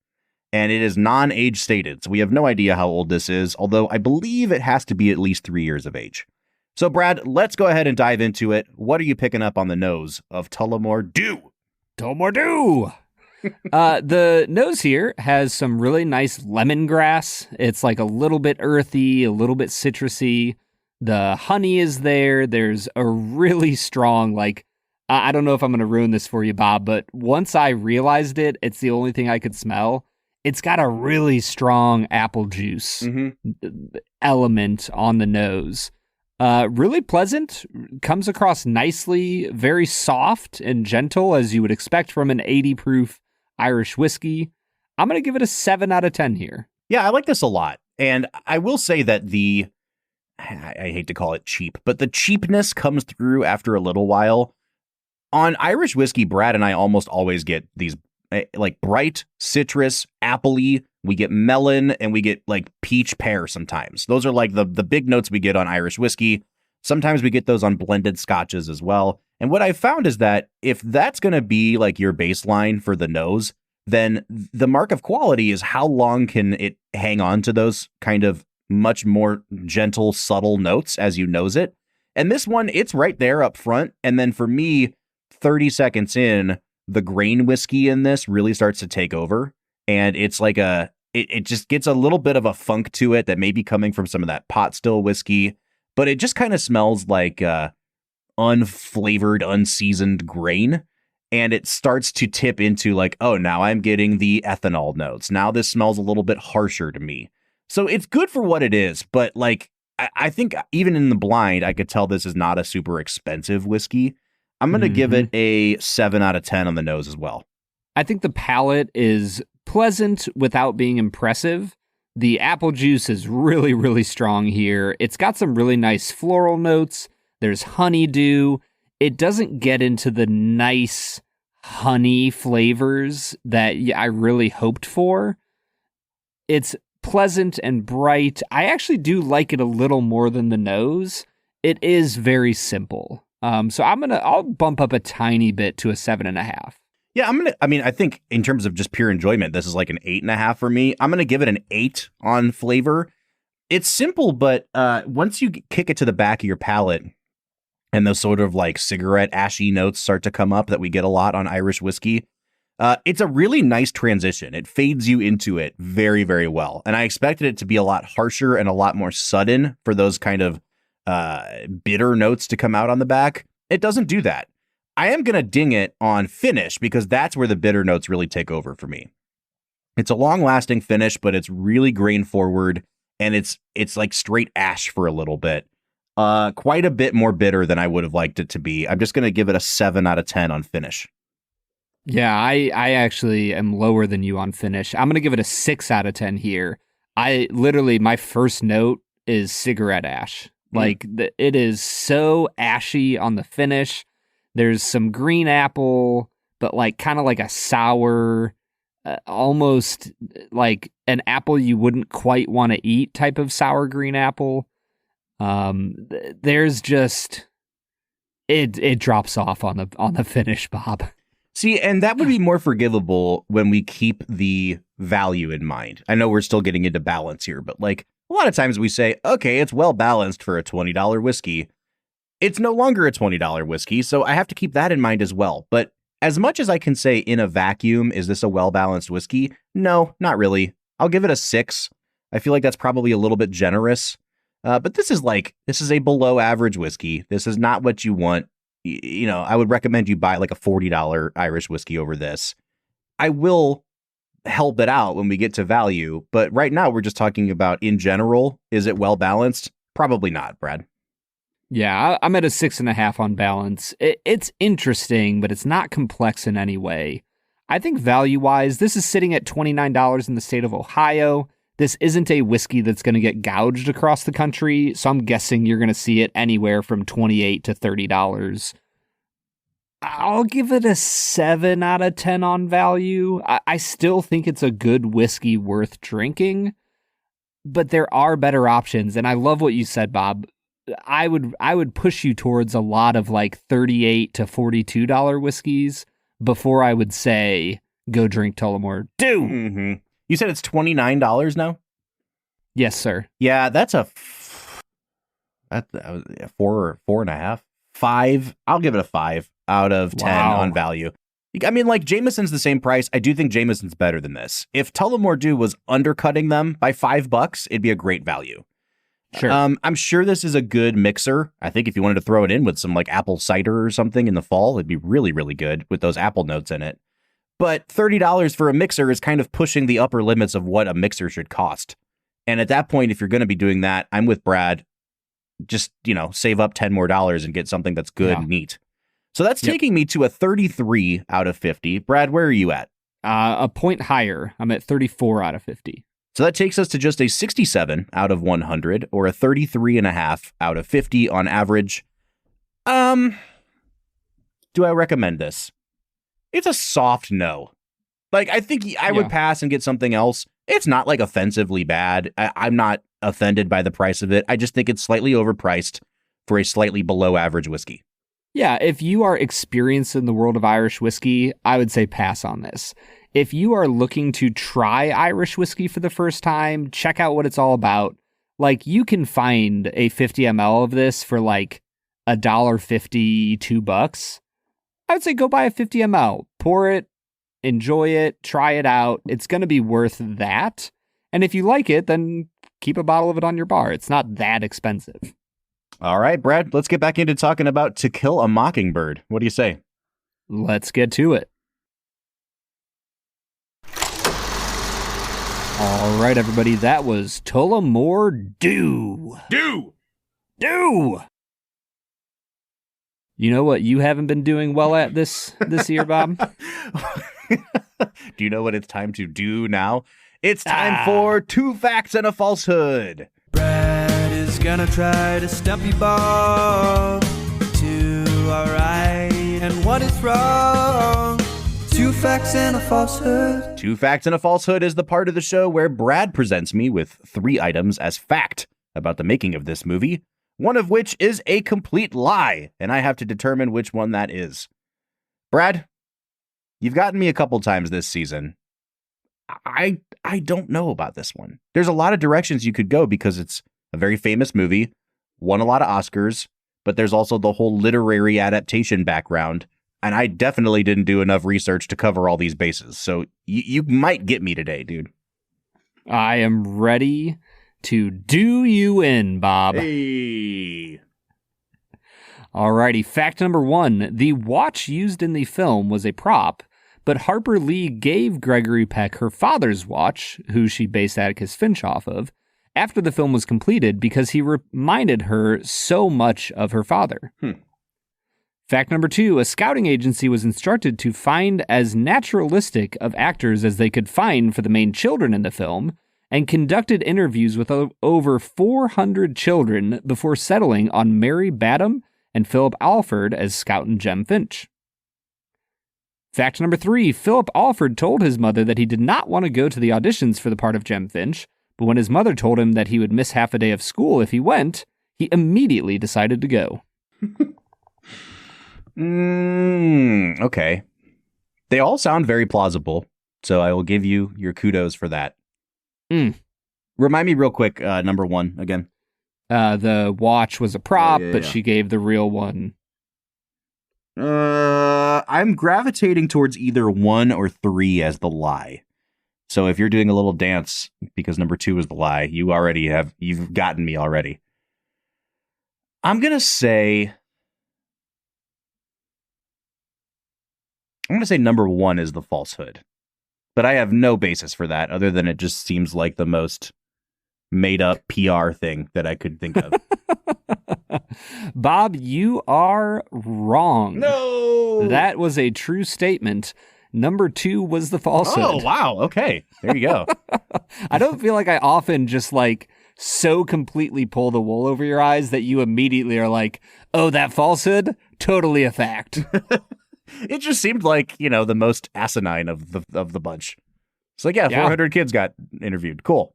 S6: and it is non-age stated. So we have no idea how old this is, although I believe it has to be at least 3 years of age. So Brad, let's go ahead and dive into it. What are you picking up on the nose of Tullamore D.E.W?
S5: Tullamore D.E.W! The nose here has some really nice lemongrass. It's like a little bit earthy, a little bit citrusy. The honey is there. There's a really strong, like, I don't know if I'm going to ruin this for you, Bob, but once I realized it, it's the only thing I could smell. It's got a really strong apple juice element on the nose. Really pleasant, comes across nicely, very soft and gentle as you would expect from an 80 proof Irish whiskey. I'm going to give it a 7 out of 10 here.
S6: Yeah, I like this a lot. And I will say that I hate to call it cheap, but the cheapness comes through after a little while. On Irish whiskey, Brad and I almost always get these like bright citrus, appley. We get melon and we get like peach pear sometimes. Those are like the big notes we get on Irish whiskey. Sometimes we get those on blended scotches as well. And what I've found is that if that's going to be like your baseline for the nose, then the mark of quality is how long can it hang on to those kind of much more gentle, subtle notes as you nose it. And this one, it's right there up front. And then for me, 30 seconds in, the grain whiskey in this really starts to take over. And it's like it just gets a little bit of a funk to it that may be coming from some of that pot still whiskey, but it just kind of smells like unflavored, unseasoned grain. and it starts to tip into like, oh, now I'm getting the ethanol notes. Now this smells a little bit harsher to me. So it's good for what it is, but like, I think even in the blind, I could tell this is not a super expensive whiskey. I'm going to give it a 7 out of 10 on the nose as well.
S5: I think the palate is pleasant without being impressive. The apple juice is really, really strong here. It's got some really nice floral notes. There's honeydew. It doesn't get into the nice honey flavors that I really hoped for. It's pleasant and bright. I actually do like it a little more than the nose. It is very simple. So I'll bump up a tiny bit to a 7.5.
S6: Yeah, I think in terms of just pure enjoyment, this is like an 8.5 for me. I'm going to give it an 8 on flavor. It's simple, but once you kick it to the back of your palate and those sort of like cigarette ashy notes start to come up that we get a lot on Irish whiskey, it's a really nice transition. It fades you into it very, very well. And I expected it to be a lot harsher and a lot more sudden for those kind of bitter notes to come out on the back. It doesn't do that. I am going to ding it on finish because that's where the bitter notes really take over for me. It's a long-lasting finish, but it's really grain forward, and it's like straight ash for a little bit. Quite a bit more bitter than I would have liked it to be. I'm just going to give it a 7 out of 10 on finish.
S5: Yeah, I actually am lower than you on finish. I'm going to give it a 6 out of 10 here. My first note is cigarette ash. Like, it is so ashy on the finish. There's some green apple, but like kind of like a sour, almost like an apple you wouldn't quite want to eat type of sour green apple. There's just, it drops off on the finish, Bob.
S6: See, and that would be more forgivable when we keep the value in mind. I know we're still getting into balance here, but like a lot of times we say, okay, it's well balanced for a $20 whiskey. It's no longer a $20 whiskey, so I have to keep that in mind as well. But as much as I can say in a vacuum, is this a well-balanced whiskey? No, not really. I'll give it a 6. I feel like that's probably a little bit generous. But this is a below average whiskey. This is not what you want. I would recommend you buy like a $40 Irish whiskey over this. I will help it out when we get to value, but right now we're just talking about in general, is it well balanced? Probably not, Brad.
S5: Yeah, I'm at a 6.5 on balance. It's interesting, but it's not complex in any way. I think value-wise, this is sitting at $29 in the state of Ohio. This isn't a whiskey that's going to get gouged across the country, so I'm guessing you're going to see it anywhere from $28 to $30. I'll give it a 7 out of 10 on value. I still think it's a good whiskey worth drinking, but there are better options, and I love what you said, Bob. I would push you towards a lot of like $38 to $42 whiskeys before I would say go drink Tullamore D.E.W.
S6: Mm-hmm. You said it's $29 now?
S5: Yes, sir.
S6: Yeah, that's a 4.5, 5. I'll give it a 5 out of 10 on value. I mean, like Jameson's the same price. I do think Jameson's better than this. If Tullamore D.E.W was undercutting them by $5, it'd be a great value.
S5: Sure.
S6: I'm sure this is a good mixer. I think if you wanted to throw it in with some like apple cider or something in the fall, it'd be really, really good with those apple notes in it. But $30 for a mixer is kind of pushing the upper limits of what a mixer should cost. And at that point, if you're going to be doing that, I'm with Brad. Just, save up $10 more and get something that's good and neat. So that's taking me to a 33 out of 50. Brad, where are you at?
S5: A point higher. I'm at 34 out of 50.
S6: So that takes us to just a 67 out of 100, or a 33.5 out of 50 on average. Do I recommend this? It's a soft no. Like, I think I would pass and get something else. It's not like offensively bad. I'm not offended by the price of it. I just think it's slightly overpriced for a slightly below average whiskey.
S5: Yeah, if you are experienced in the world of Irish whiskey, I would say pass on this. If you are looking to try Irish whiskey for the first time, check out what it's all about. Like, you can find a 50 ml of this for like $1.50, $2. I would say go buy a 50 ml, pour it, enjoy it, try it out. It's going to be worth that. And if you like it, then keep a bottle of it on your bar. It's not that expensive.
S6: All right, Brad, let's get back into talking about To Kill a Mockingbird. What do you say?
S5: Let's get to it. All right, everybody, that was Tullamore D.E.W. Do! You know what you haven't been doing well at this year, Bob?
S6: Do you know what it's time to do now? It's time for 2 facts and a falsehood.
S7: Brad is gonna try to stump you, Bob. 2 are right and 1 is wrong. 2 facts and a falsehood.
S6: 2 facts and a falsehood is the part of the show where Brad presents me with 3 items as fact about the making of this movie, one of which is a complete lie, and I have to determine which one that is. Brad, you've gotten me a couple times this season. I don't know about this one. There's a lot of directions you could go because it's a very famous movie, won a lot of Oscars, but there's also the whole literary adaptation background, and I definitely didn't do enough research to cover all these bases, so you might get me today, dude.
S5: I am ready to do you in, Bob.
S6: Hey.
S5: Alrighty, fact number 1. The watch used in the film was a prop, but Harper Lee gave Gregory Peck her father's watch, who she based Atticus Finch off of, after the film was completed because he reminded her so much of her father. Fact number 2. A scouting agency was instructed to find as naturalistic of actors as they could find for the main children in the film, and conducted interviews with over 400 children before settling on Mary Badham and Philip Alford as Scout and Jem Finch. Fact number 3. Philip Alford told his mother that he did not want to go to the auditions for the part of Jem Finch, but when his mother told him that he would miss half a day of school if he went, he immediately decided to go.
S6: Okay. They all sound very plausible, so I will give you your kudos for that. Remind me real quick, number 1 again.
S5: The watch was a prop,
S6: yeah.
S5: but she gave the real one.
S6: I'm gravitating towards either 1 or 3 as the lie. So if you're doing a little dance because number 2 is the lie, you've gotten me already. I'm going to say number 1 is the falsehood. But I have no basis for that other than it just seems like the most made up PR thing that I could think of.
S5: Bob, you are wrong.
S6: No!
S5: That was a true statement. Number 2 was the falsehood.
S6: Oh, wow. Okay. There you go.
S5: I don't feel like I often just so completely pull the wool over your eyes that you immediately are like, oh, that falsehood? Totally a fact.
S6: It just seemed like, the most asinine of the bunch. It's like, yeah, 400 kids got interviewed. Cool.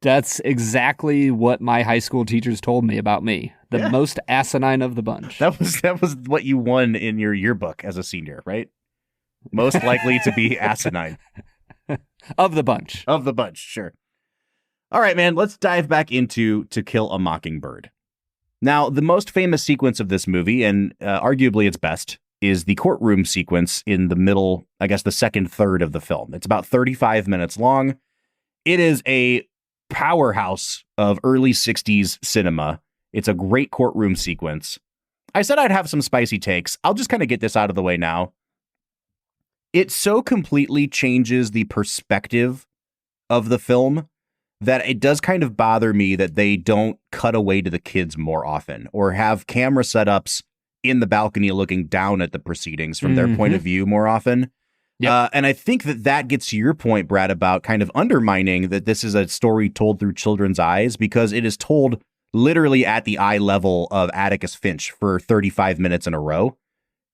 S5: That's exactly what my high school teachers told me about me. The most asinine of the bunch.
S6: That was what you won in your yearbook as a senior, right? Most likely to be asinine.
S5: Of the bunch.
S6: Of the bunch, sure. All right, man, let's dive back into To Kill a Mockingbird. Now, the most famous sequence of this movie, and arguably its best, is the courtroom sequence in the middle, I guess the second third of the film. It's about 35 minutes long. It is a powerhouse of early 60s cinema. It's a great courtroom sequence. I said I'd have some spicy takes. I'll just kind of get this out of the way now. It so completely changes the perspective of the film that it does kind of bother me that they don't cut away to the kids more often or have camera setups in the balcony looking down at the proceedings from their point of view more often. Yep. And I think that gets to your point, Brad, about kind of undermining that this is a story told through children's eyes because it is told literally at the eye level of Atticus Finch for 35 minutes in a row.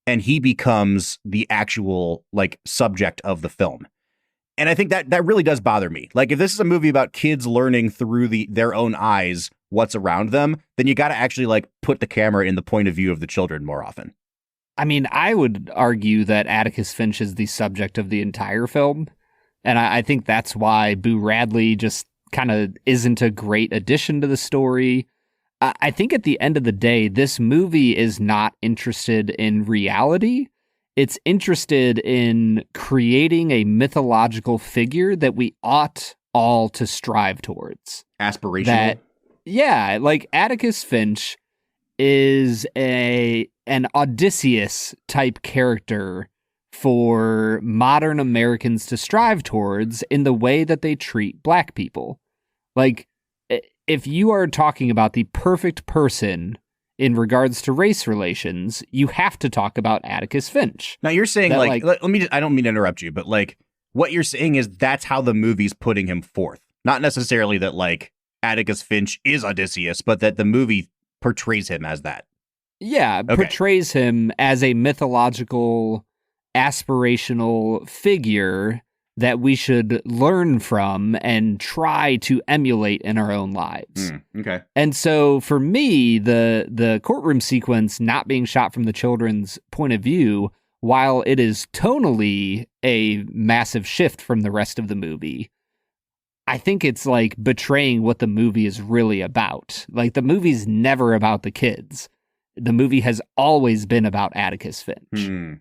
S6: And he becomes the actual subject of the film. And I think that really does bother me. Like if this is a movie about kids learning through their own eyes what's around them, then you got to actually put the camera in the point of view of the children more often.
S5: I mean, I would argue that Atticus Finch is the subject of the entire film. And I think that's why Boo Radley just kind of isn't a great addition to the story. I think at the end of the day, this movie is not interested in reality. It's interested in creating a mythological figure that we ought all to strive towards.
S6: Aspirational.
S5: Atticus Finch is a an Odysseus type character for modern Americans to strive towards in the way that they treat black people. Like, if you are talking about the perfect person in regards to race relations, you have to talk about Atticus Finch.
S6: Now you're saying I don't mean to interrupt you, but like what you're saying is that's how the movie's putting him forth. Not necessarily that like Atticus Finch is Odysseus, but that the movie portrays him as that.
S5: Yeah,
S6: okay.
S5: Portrays him as a mythological, aspirational figure that we should learn from and try to emulate in our own lives.
S6: Okay.
S5: And so for me, the courtroom sequence not being shot from the children's point of view, while it is tonally a massive shift from the rest of the movie, I think it's like betraying what the movie is really about. Like, the movie's never about the kids. The movie has always been about Atticus Finch.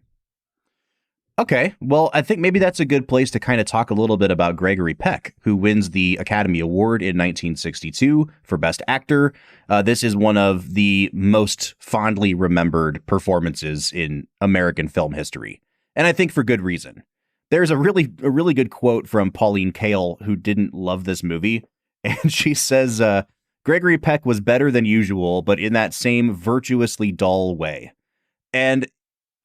S6: Okay, well, I think maybe that's a good place to kind of talk a little bit about Gregory Peck, who wins the Academy Award in 1962 for Best Actor. This is one of the most fondly remembered performances in American film history, and I think for good reason. There's a really good quote from Pauline Kael, who didn't love this movie, and she says, Gregory Peck was better than usual, but in that same virtuously dull way. And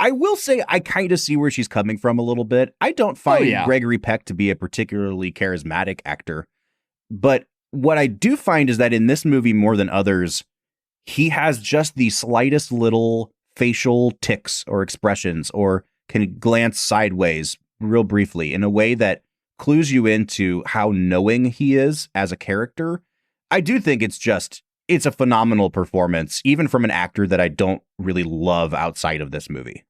S6: I will say I kind of see where she's coming from a little bit. I don't find Gregory Peck to be a particularly charismatic actor. But what I do find is that in this movie, more than others, he has just the slightest little facial tics or expressions, or can glance sideways real briefly in a way that clues you into how knowing he is as a character. I do think it's a phenomenal performance, even from an actor that I don't really love outside of this movie.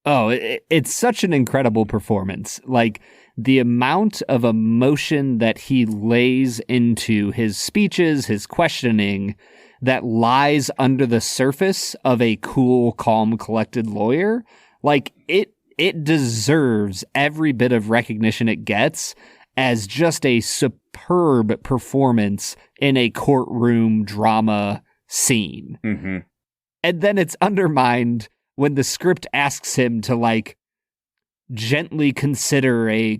S5: Oh, it's such an incredible performance. Like, the amount of emotion that he lays into his speeches, his questioning, that lies under the surface of a cool, calm, collected lawyer, like, it deserves every bit of recognition it gets as just a superb performance in a courtroom drama scene.
S6: Mm-hmm.
S5: And then it's undermined when the script asks him to, like, gently consider an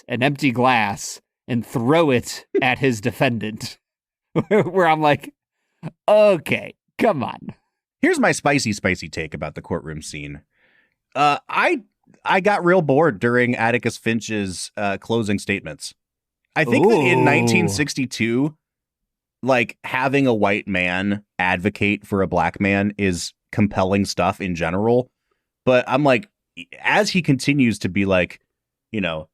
S5: empty glass, and throw it at his defendant. Where I'm like, okay, come on.
S6: Here's my spicy take about the courtroom scene. I got real bored during Atticus Finch's closing statements. I think that in 1962, like, having a white man advocate for a black man is compelling stuff in general. But I'm like, as he continues to be like, you know,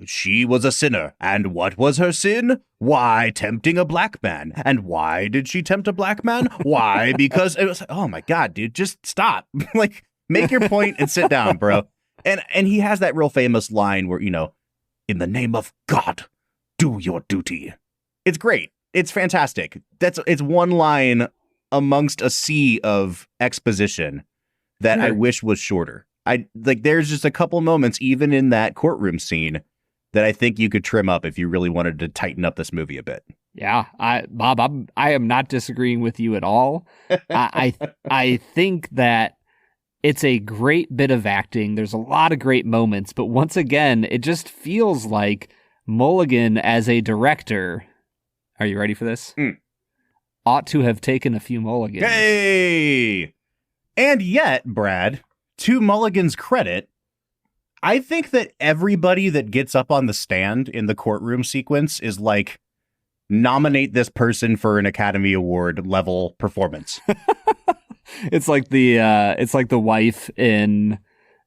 S6: she was a sinner, and what was her sin? Why, tempting a black man. And why did she tempt a black man? Why? Because it was, oh my God, dude, just stop. Like, make your point and sit down, bro. And he has that real famous line where, you know, in the name of God, do your duty. It's great. It's fantastic. It's one line amongst a sea of exposition that I wish was shorter. There's just a couple moments, even in that courtroom scene, that I think you could trim up if you really wanted to tighten up this movie a bit.
S5: Yeah, Bob, I am not disagreeing with you at all. I think that it's a great bit of acting. There's a lot of great moments, but once again, it just feels like Mulligan as a director. Are you ready for this? Ought to have taken a few mulligans.
S6: Hey! And yet, Brad, to Mulligan's credit, I think that everybody that gets up on the stand in the courtroom sequence is like, nominate this person for an Academy Award level performance.
S5: It's like the wife in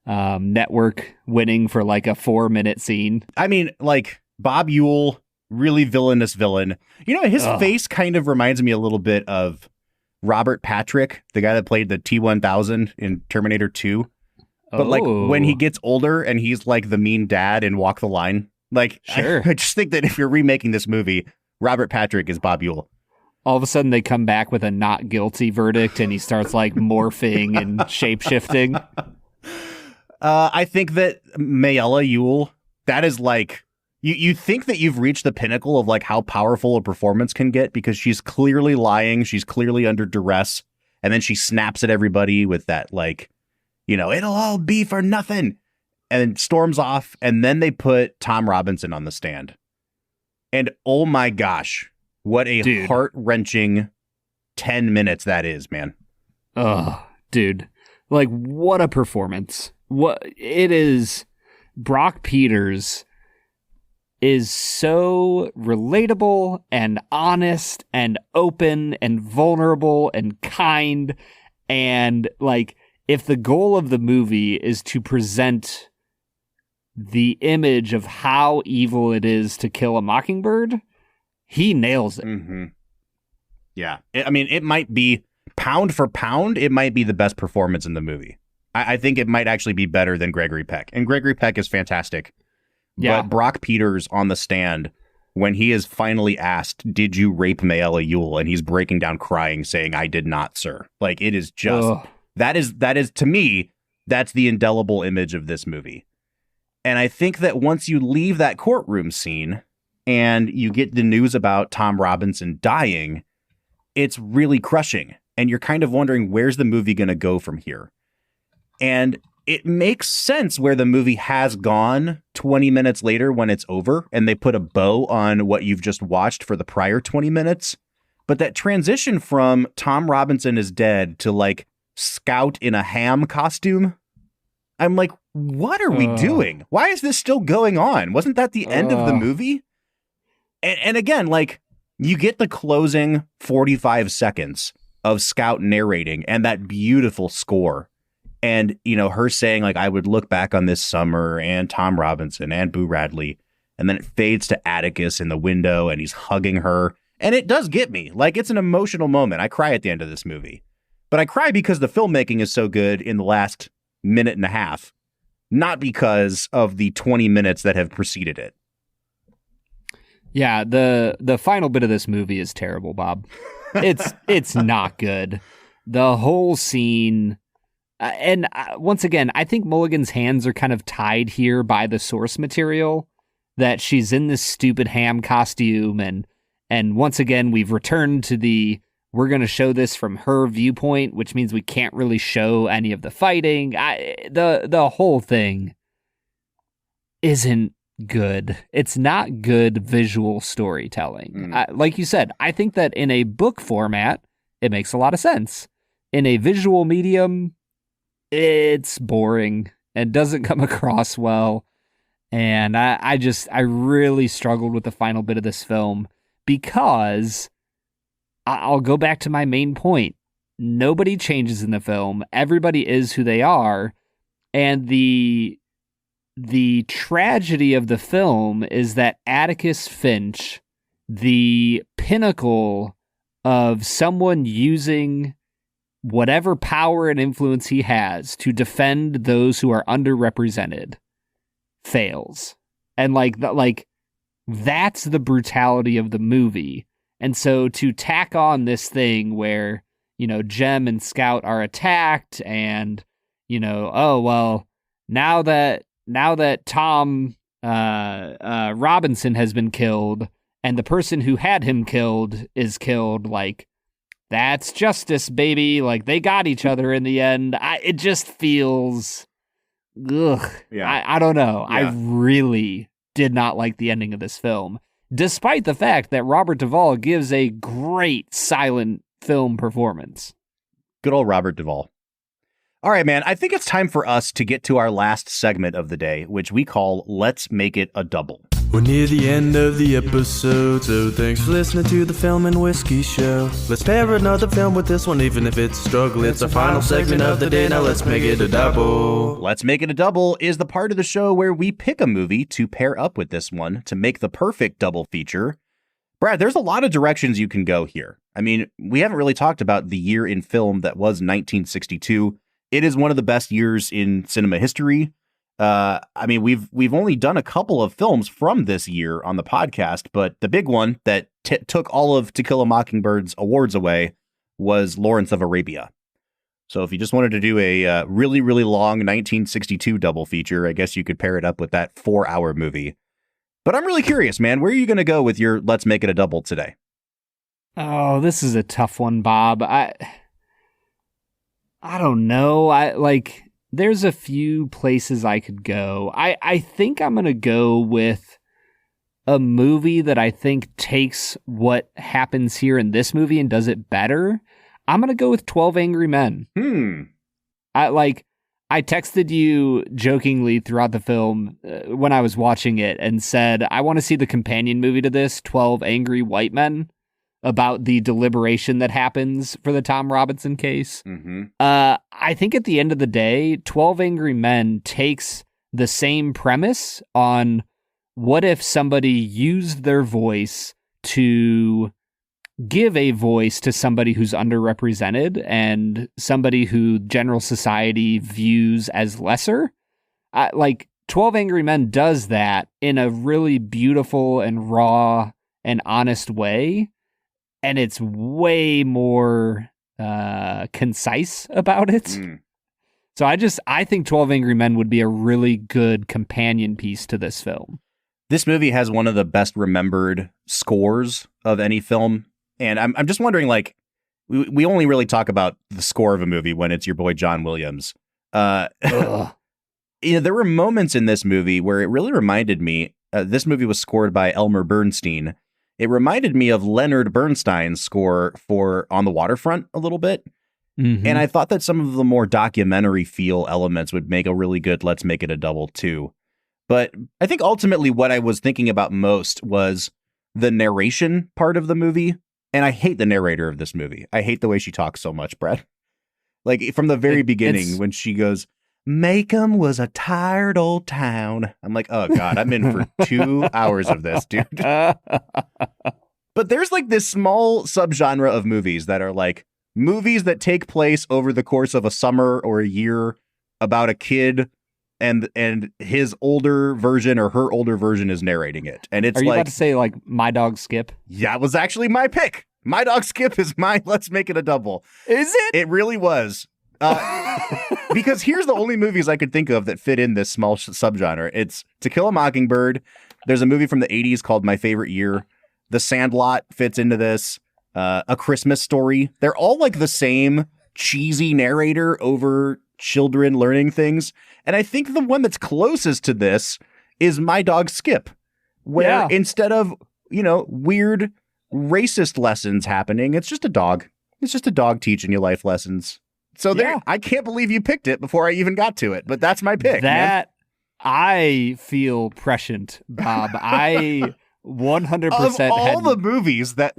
S5: Network winning for like a 4-minute scene.
S6: I mean, like, Bob Ewell, really villainous villain. You know, his face kind of reminds me a little bit of Robert Patrick, the guy that played the T-1000 in Terminator 2. But like when he gets older and he's like the mean dad in Walk the Line. Like,
S5: sure.
S6: I just think that if you're remaking this movie, Robert Patrick is Bob Ewell.
S5: All of a sudden they come back with a not guilty verdict and he starts like morphing and shape-shifting.
S6: I think that Mayella Ewell, that is like, you think that you've reached the pinnacle of like how powerful a performance can get because she's clearly lying. She's clearly under duress. And then she snaps at everybody with that, like, it'll all be for nothing. And storms off. And then they put Tom Robinson on the stand. And oh my gosh, what a heart-wrenching 10 minutes that is, man.
S5: Oh, dude. Like, what a performance. What it is. Brock Peters is so relatable and honest and open and vulnerable and kind. And like, if the goal of the movie is to present the image of how evil it is to kill a mockingbird, he nails it.
S6: Mm-hmm. Yeah. I mean, it might be pound for pound. It might be the best performance in the movie. I think it might actually be better than Gregory Peck. And Gregory Peck is fantastic. Yeah. But Brock Peters on the stand, when he is finally asked, did you rape Mayella Ewell? And he's breaking down crying, saying, I did not, sir. Like, it is just, that is, to me, that's the indelible image of this movie. And I think that once you leave that courtroom scene and you get the news about Tom Robinson dying, it's really crushing. And you're kind of wondering, where's the movie going to go from here? And it makes sense where the movie has gone 20 minutes later when it's over and they put a bow on what you've just watched for the prior 20 minutes. But that transition from Tom Robinson is dead to like Scout in a ham costume, I'm like, what are we doing? Why is this still going on? Wasn't that the end of the movie? And again, like, you get the closing 45 seconds of Scout narrating and that beautiful score. And, her saying, like, I would look back on this summer and Tom Robinson and Boo Radley. And then it fades to Atticus in the window and he's hugging her. And it does get me. Like, it's an emotional moment. I cry at the end of this movie. But I cry because the filmmaking is so good in the last minute and a half, not because of the 20 minutes that have preceded it.
S5: Yeah, the final bit of this movie is terrible, Bob. It's not good. The whole scene... And once again, I think Mulligan's hands are kind of tied here by the source material, that she's in this stupid ham costume. And once again, we've returned to we're going to show this from her viewpoint, which means we can't really show any of the fighting. The whole thing isn't good. It's not good visual storytelling. Like you said, I think that in a book format, it makes a lot of sense. In a visual medium, it's boring and doesn't come across well. And I really struggled with the final bit of this film because I'll go back to my main point. Nobody changes in the film. Everybody is who they are. And the tragedy of the film is that Atticus Finch, the pinnacle of someone using whatever power and influence he has to defend those who are underrepresented, fails. And that's the brutality of the movie. And so to tack on this thing where, Jem and Scout are attacked and, now that Tom Robinson has been killed and the person who had him killed is killed, like, that's justice, baby. Like, they got each other in the end. It just feels, ugh. Yeah. I don't know. Yeah. I really did not like the ending of this film, despite the fact that Robert Duvall gives a great silent film performance.
S6: Good old Robert Duvall. All right, man. I think it's time for us to get to our last segment of the day, which we call Let's Make It a Double.
S7: We're near the end of the episode, so thanks for listening to the Film and Whiskey Show. Let's pair another film with this one, even if it's a struggle. It's our final segment of the day, now let's make it a double.
S6: Let's Make It a Double is the part of the show where we pick a movie to pair up with this one to make the perfect double feature. Brad, there's a lot of directions you can go here. I mean, we haven't really talked about the year in film that was 1962. It is one of the best years in cinema history. I mean, we've only done a couple of films from this year on the podcast, but the big one that took all of To Kill a Mockingbird's awards away was Lawrence of Arabia. So if you just wanted to do a really, really long 1962 double feature, I guess you could pair it up with that 4-hour movie. But I'm really curious, man, where are you going to go with your Let's Make It a Double today?
S5: Oh, this is a tough one, Bob. I don't know. There's a few places I could go. I think I'm going to go with a movie that I think takes what happens here in this movie and does it better. I'm going to go with 12 Angry Men. I texted you jokingly throughout the film when I was watching it and said, I want to see the companion movie to this, 12 Angry White Men, about the deliberation that happens for the Tom Robinson case.
S6: Mm-hmm.
S5: I think at the end of the day, 12 Angry Men takes the same premise on what if somebody used their voice to give a voice to somebody who's underrepresented and somebody who general society views as lesser. 12 Angry Men does that in a really beautiful and raw and honest way. And it's way more concise about it. So I think 12 Angry Men would be a really good companion piece to this film.
S6: This movie has one of the best remembered scores of any film. And I'm just wondering, we only really talk about the score of a movie when it's your boy John Williams. There were moments in this movie where it really reminded me, this movie was scored by Elmer Bernstein. It reminded me of Leonard Bernstein's score for On the Waterfront a little bit.
S5: Mm-hmm.
S6: And I thought that some of the more documentary feel elements would make a really good Let's Make It a Double too. But I think ultimately what I was thinking about most was the narration part of the movie. And I hate the narrator of this movie. I hate the way she talks so much, Brad. From the very beginning when she goes, Macomb was a tired old town. I'm like, oh God, I'm in for 2 hours of this, dude. But there's this small subgenre of movies that are movies that take place over the course of a summer or a year about a kid and his older version or her older version is narrating it. And it's
S5: Are you about to say My Dog Skip?
S6: Yeah, it was actually my pick. My Dog Skip is my Let's Make It a Double.
S5: Is it?
S6: It really was. Because here's the only movies I could think of that fit in this small subgenre. It's To Kill a Mockingbird. There's a movie from the 80s called My Favorite Year. The Sandlot fits into this. A Christmas Story. They're all the same cheesy narrator over children learning things. And I think the one that's closest to this is My Dog Skip, where instead of, weird racist lessons happening, it's just a dog. It's just a dog teaching you life lessons. So there, I can't believe you picked it before I even got to it, but that's my pick.
S5: I feel prescient, Bob. I 100%
S6: of all the movies that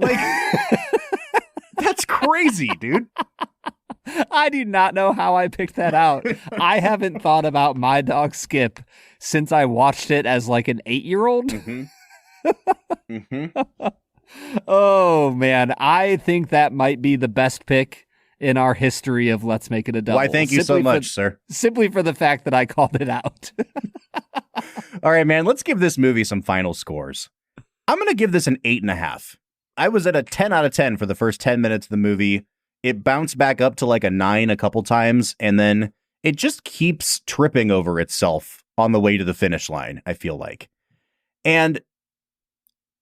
S6: that's crazy, dude.
S5: I do not know how I picked that out. I haven't thought about My Dog Skip since I watched it as an 8-year-old.
S6: Mm-hmm. Mm-hmm.
S5: Oh man, I think that might be the best pick in our history of Let's Make It a Double.
S6: Why, thank you so much, sir.
S5: Simply for the fact that I called it out.
S6: All right, man, let's give this movie some final scores. I'm going to give this an 8.5. I was at a 10 out of 10 for the first 10 minutes of the movie. It bounced back up to a 9 a couple times, and then it just keeps tripping over itself on the way to the finish line, I feel like. And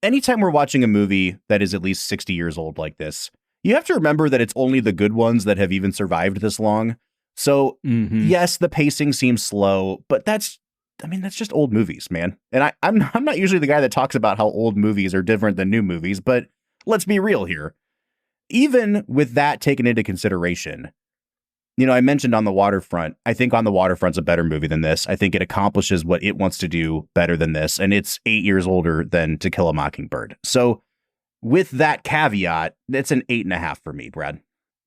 S6: anytime we're watching a movie that is at least 60 years old like this, you have to remember that it's only the good ones that have even survived this long. So, yes, the pacing seems slow, but that's just old movies, man. And I'm not usually the guy that talks about how old movies are different than new movies, but let's be real here. Even with that taken into consideration, I mentioned On the Waterfront. I think On the Waterfront's a better movie than this. I think it accomplishes what it wants to do better than this, and it's 8 years older than To Kill a Mockingbird. So with that caveat, it's an 8.5 for me, Brad.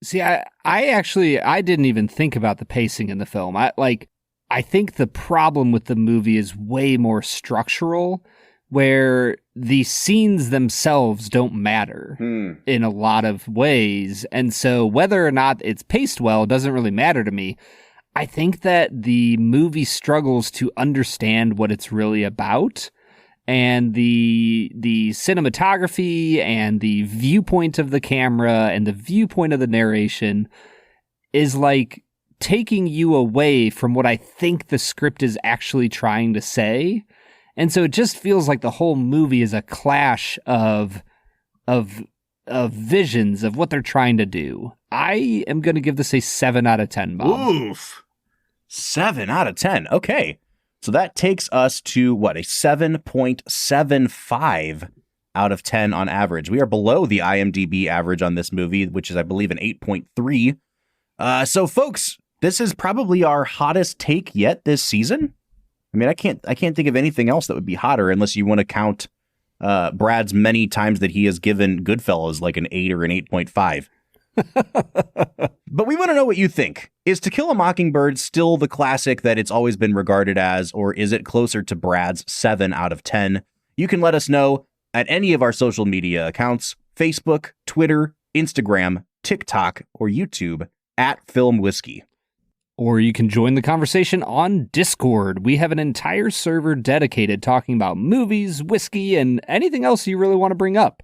S5: See, I didn't even think about the pacing in the film. I think the problem with the movie is way more structural, where the scenes themselves don't matter in a lot of ways. And so whether or not it's paced well doesn't really matter to me. I think that the movie struggles to understand what it's really about. And the cinematography and the viewpoint of the camera and the viewpoint of the narration is taking you away from what I think the script is actually trying to say. And so it just feels like the whole movie is a clash of visions of what they're trying to do. I am going to give this a 7 out of 10, Bob.
S6: Oof. 7 out of 10. Okay. So that takes us to what? A 7.75 out of 10 on average. We are below the IMDb average on this movie, which is, I believe, an 8.3. So folks, this is probably our hottest take yet this season. I mean, I can't think of anything else that would be hotter unless you want to count Brad's many times that he has given Goodfellas like an 8 or an 8.5. But we want to know what you think. Is To Kill a Mockingbird still the classic that it's always been regarded as, or is it closer to Brad's 7 out of 10? You can let us know at any of our social media accounts: Facebook, Twitter, Instagram, TikTok, or YouTube at Film Whiskey.
S5: Or you can join the conversation on Discord. We have an entire server dedicated talking about movies, whiskey, and anything else you really want to bring up.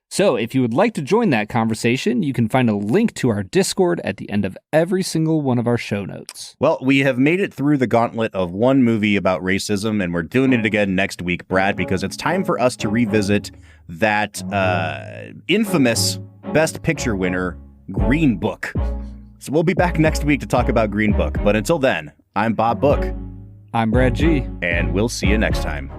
S5: So if you would like to join that conversation, you can find a link to our Discord at the end of every single one of our show notes.
S6: Well, we have made it through the gauntlet of one movie about racism, and we're doing it again next week, Brad, because it's time for us to revisit that infamous Best Picture winner, Green Book. So we'll be back next week to talk about Green Book. But until then, I'm Bob Book.
S5: I'm Brad G.
S6: And we'll see you next time.